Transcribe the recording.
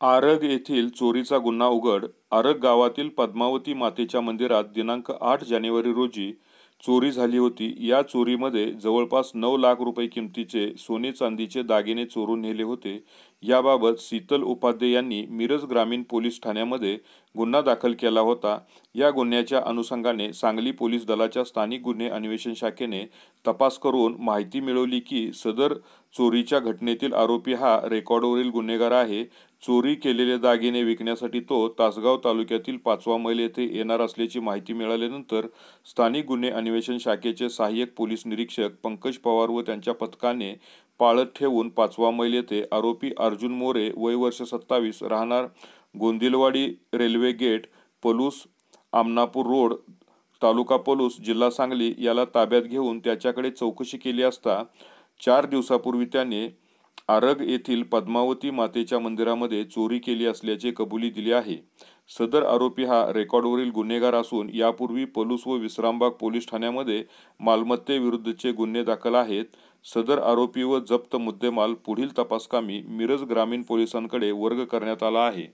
आरग येथील चोरीचा गुन्हा उघड. आरग गावातील पद्मावती मातेच्या मंदिरात दिनांक 8 जानेवारी रोजी चोरी झाली होती. या चोरीमध्ये जवळपास 9 लाख रुपये किमतीचे सोने चांदीचे दागिने चोरून नेले होते. याबाबत शीतल उपाध्ये यांनी मिरज ग्रामीण पोलीस ठाण्यामध्ये गुन्हा दाखल केला होता. या गुन्ह्याच्या अनुषंगाने सांगली पोलीस दलाच्या स्थानिक गुन्हे अन्वेषण शाखेने तपास करून माहिती मिळवली की सदर चोरीच्या घटनेतील आरोपी हा रेकॉर्डवरील गुन्हेगार आहे. चोरी केलेले दागिने विकण्यासाठी तो तासगाव तालुक्यातील 5वा मैल येथे येणार असल्याची माहिती मिळाल्यानंतर स्थानिक गुन्हे अन्वेषण शाखेचे सहाय्यक पोलीस निरीक्षक पंकज पवार व त्यांच्या पथकाने पाळत ठेवून 5वा मैल येथे आरोपी अर्जुन मोरे वय वर्ष 27 राहणार Gondilwadi railway gate Palus Amanapur road taluka Palus जिल्हा सांगली याला ताब्यात घेऊन त्याच्याकडे चौकशी केली असता 4 दिवसापूर्वी त्याने आरग येथील पद्मावती मातेच्या मंदिरामध्ये चोरी केली असल्याचे कबुली दिली आहे. सदर आरोपी हा रेकॉर्डवरील गुन्हेगार असून यापूर्वी पलूस व विश्रामबाग पोलीस ठाण्यामध्ये मालमत्तेविरुद्धचे गुन्हे दाखल आहेत. सदर आरोपी व जप्त मुद्देमाल पुढील तपासकामी मिरज ग्रामीण पोलिसांकडे वर्ग करण्यात आला आहे.